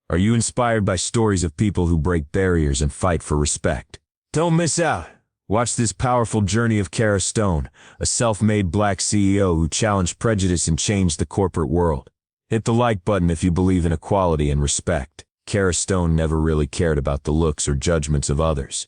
Are you inspired by stories of people who break barriers and fight for respect? Don't miss out. Watch this powerful journey of Kara Stone, a self-made black CEO who challenged prejudice and changed the corporate world. Hit the like button if you believe in equality and respect. Kara Stone never really cared about the looks or judgments of others.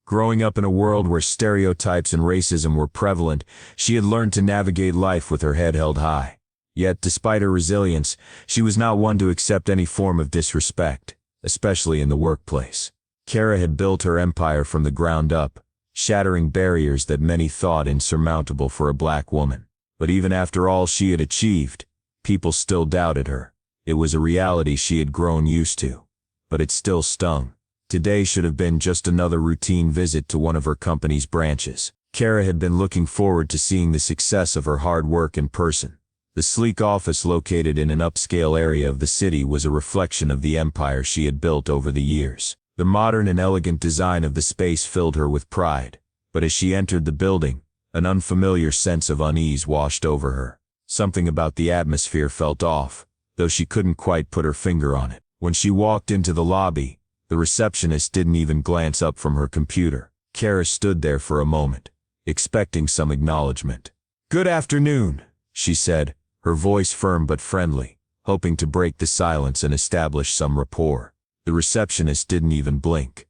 Growing up in a world where stereotypes and racism were prevalent, she had learned to navigate life with her head held high. Yet, despite her resilience, she was not one to accept any form of disrespect, especially in the workplace. Kara had built her empire from the ground up, shattering barriers that many thought insurmountable for a black woman. But even after all she had achieved, people still doubted her. It was a reality she had grown used to. But it still stung. Today should have been just another routine visit to one of her company's branches. Kara had been looking forward to seeing the success of her hard work in person. The sleek office located in an upscale area of the city was a reflection of the empire she had built over the years. The modern and elegant design of the space filled her with pride. But as she entered the building, an unfamiliar sense of unease washed over her. Something about the atmosphere felt off, though she couldn't quite put her finger on it. When she walked into the lobby, the receptionist didn't even glance up from her computer. Kara stood there for a moment, expecting some acknowledgement. "Good afternoon," she said, her voice firm but friendly, hoping to break the silence and establish some rapport. The receptionist didn't even blink.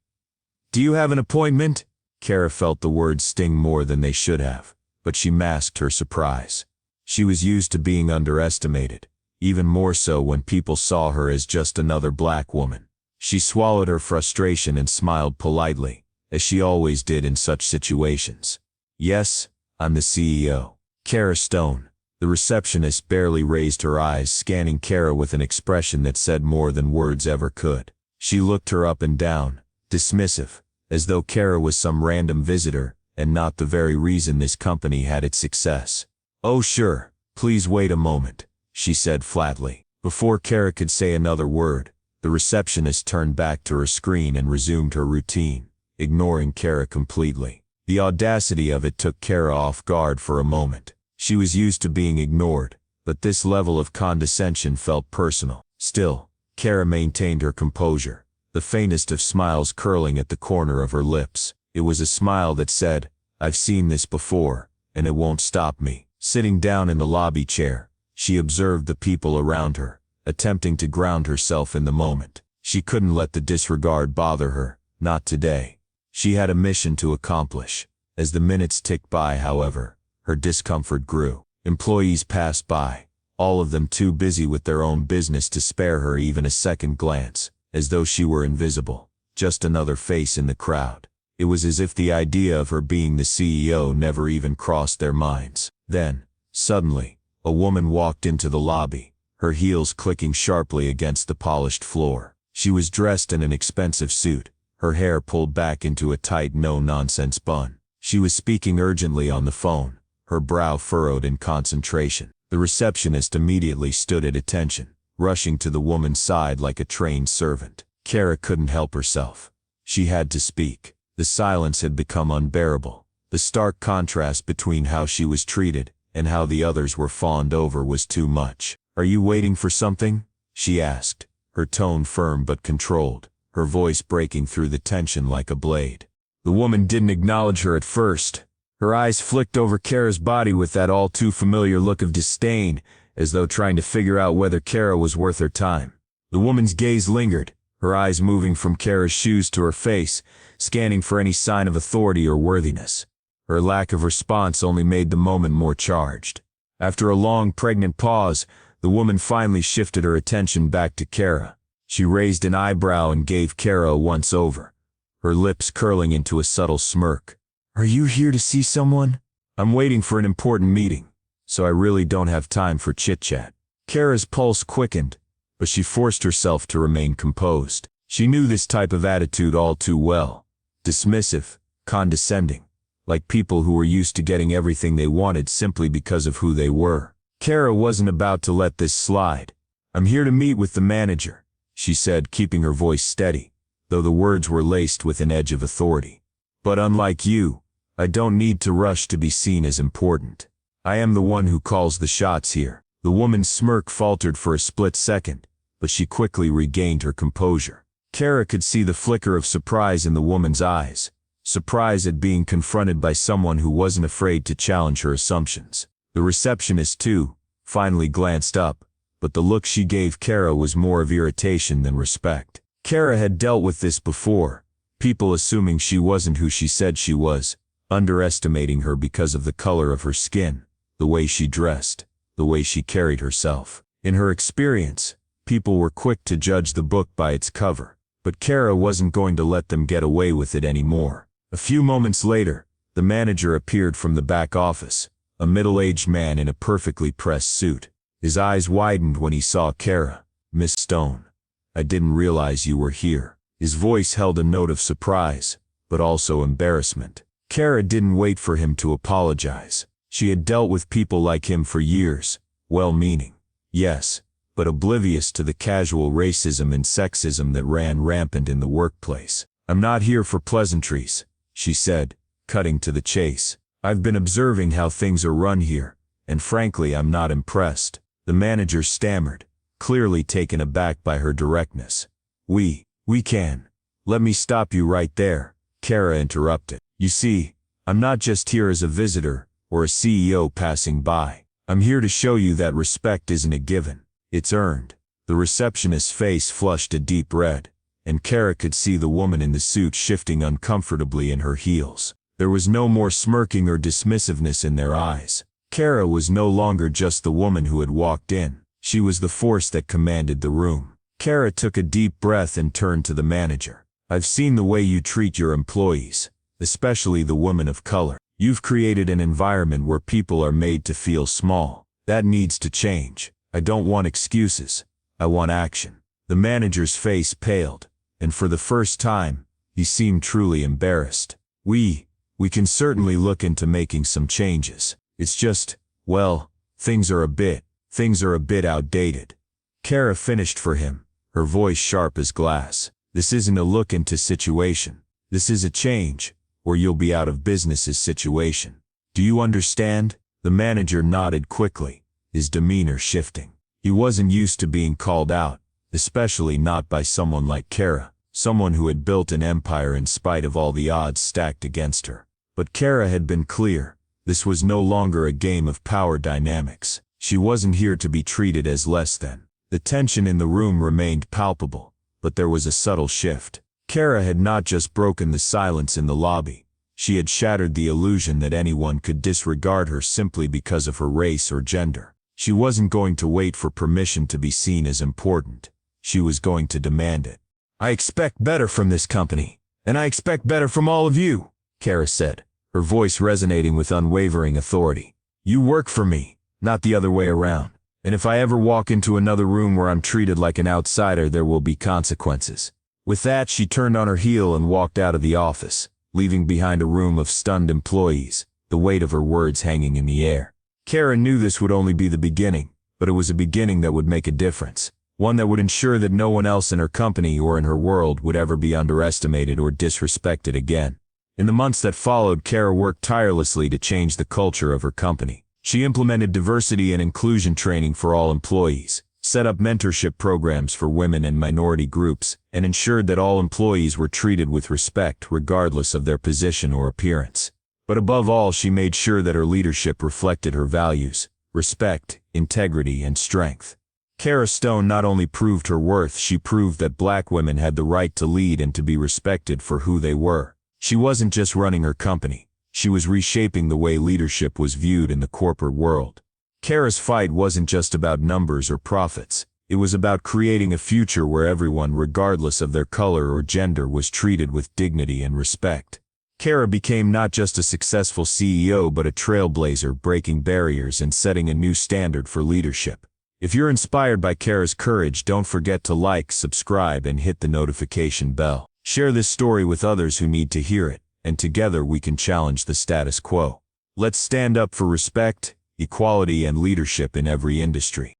"Do you have an appointment?" Kara felt the words sting more than they should have, but she masked her surprise. She was used to being underestimated, even more so when people saw her as just another black woman. She swallowed her frustration and smiled politely, as she always did in such situations. "Yes, I'm the CEO. Kara Stone." The receptionist barely raised her eyes, scanning Kara with an expression that said more than words ever could. She looked her up and down, dismissive, as though Kara was some random visitor, and not the very reason this company had its success. "Oh sure, please wait a moment," she said flatly. Before Kara could say another word, the receptionist turned back to her screen and resumed her routine, ignoring Kara completely. The audacity of it took Kara off guard for a moment. She was used to being ignored, but this level of condescension felt personal. Still, Kara maintained her composure, the faintest of smiles curling at the corner of her lips. It was a smile that said, "I've seen this before, and it won't stop me." Sitting down in the lobby chair, she observed the people around her, attempting to ground herself in the moment. She couldn't let the disregard bother her, not today. She had a mission to accomplish. As the minutes ticked by, however, her discomfort grew. Employees passed by, all of them too busy with their own business to spare her even a second glance, as though she were invisible, just another face in the crowd. It was as if the idea of her being the CEO never even crossed their minds. Then, suddenly, a woman walked into the lobby, her heels clicking sharply against the polished floor. She was dressed in an expensive suit, her hair pulled back into a tight no-nonsense bun. She was speaking urgently on the phone, her brow furrowed in concentration. The receptionist immediately stood at attention, rushing to the woman's side like a trained servant. Kara couldn't help herself. She had to speak. The silence had become unbearable. The stark contrast between how she was treated and how the others were fawned over was too much. "Are you waiting for something?" she asked, her tone firm but controlled, her voice breaking through the tension like a blade. The woman didn't acknowledge her at first. Her eyes flicked over Kara's body with that all-too-familiar look of disdain, as though trying to figure out whether Kara was worth her time. The woman's gaze lingered, her eyes moving from Kara's shoes to her face, scanning for any sign of authority or worthiness. Her lack of response only made the moment more charged. After a long, pregnant pause, the woman finally shifted her attention back to Kara. She raised an eyebrow and gave Kara a once-over, her lips curling into a subtle smirk. "Are you here to see someone?" "I'm waiting for an important meeting, so I really don't have time for chit-chat." Kara's pulse quickened, but she forced herself to remain composed. She knew this type of attitude all too well. Dismissive, condescending, like people who were used to getting everything they wanted simply because of who they were. Kara wasn't about to let this slide. "I'm here to meet with the manager," she said, keeping her voice steady, though the words were laced with an edge of authority. "But unlike you, I don't need to rush to be seen as important. I am the one who calls the shots here." The woman's smirk faltered for a split second, but she quickly regained her composure. Kara could see the flicker of surprise in the woman's eyes, surprise at being confronted by someone who wasn't afraid to challenge her assumptions. The receptionist, too, finally glanced up, but the look she gave Kara was more of irritation than respect. Kara had dealt with this before, people assuming she wasn't who she said she was, underestimating her because of the color of her skin, the way she dressed, the way she carried herself. In her experience, people were quick to judge the book by its cover, but Kara wasn't going to let them get away with it anymore. A few moments later, the manager appeared from the back office, a middle-aged man in a perfectly pressed suit. His eyes widened when he saw Kara. "Miss Stone, I didn't realize you were here." His voice held a note of surprise, but also embarrassment. Kara didn't wait for him to apologize. She had dealt with people like him for years, well-meaning, yes, but oblivious to the casual racism and sexism that ran rampant in the workplace. "I'm not here for pleasantries," she said, cutting to the chase. "I've been observing how things are run here, and frankly I'm not impressed." The manager stammered, clearly taken aback by her directness. We can. Let me stop you right there," Kara interrupted. "You see, I'm not just here as a visitor, or a CEO passing by. I'm here to show you that respect isn't a given, it's earned." The receptionist's face flushed a deep red, and Kara could see the woman in the suit shifting uncomfortably in her heels. There was no more smirking or dismissiveness in their eyes. Kara was no longer just the woman who had walked in. She was the force that commanded the room. Kara took a deep breath and turned to the manager. "I've seen the way you treat your employees, especially the women of color. You've created an environment where people are made to feel small. That needs to change. I don't want excuses. I want action." The manager's face paled, and for the first time, he seemed truly embarrassed. We can certainly look into making some changes. It's just, well, things are a bit outdated." Kara finished for him, her voice sharp as glass. "This isn't a look into situation. This is a change, or you'll be out of business's situation. Do you understand?" The manager nodded quickly, his demeanor shifting. He wasn't used to being called out, especially not by someone like Kara, someone who had built an empire in spite of all the odds stacked against her. But Kara had been clear. This was no longer a game of power dynamics. She wasn't here to be treated as less than. The tension in the room remained palpable, but there was a subtle shift. Kara had not just broken the silence in the lobby. She had shattered the illusion that anyone could disregard her simply because of her race or gender. She wasn't going to wait for permission to be seen as important. She was going to demand it. "I expect better from this company, and I expect better from all of you," Kara said, her voice resonating with unwavering authority. "You work for me, not the other way around. And if I ever walk into another room where I'm treated like an outsider, there will be consequences." With that, she turned on her heel and walked out of the office, leaving behind a room of stunned employees, the weight of her words hanging in the air. Kara knew this would only be the beginning, but it was a beginning that would make a difference, one that would ensure that no one else in her company or in her world would ever be underestimated or disrespected again. In the months that followed, Kara worked tirelessly to change the culture of her company. She implemented diversity and inclusion training for all employees, set up mentorship programs for women and minority groups, and ensured that all employees were treated with respect regardless of their position or appearance. But above all, she made sure that her leadership reflected her values: respect, integrity, and strength. Kara Stone not only proved her worth, she proved that Black women had the right to lead and to be respected for who they were. She wasn't just running her company. She was reshaping the way leadership was viewed in the corporate world. Kara's fight wasn't just about numbers or profits. It was about creating a future where everyone, regardless of their color or gender, was treated with dignity and respect. Kara became not just a successful CEO but a trailblazer, breaking barriers and setting a new standard for leadership. If you're inspired by Kara's courage, don't forget to like, subscribe, and hit the notification bell. Share this story with others who need to hear it, and together we can challenge the status quo. Let's stand up for respect, equality, and leadership in every industry.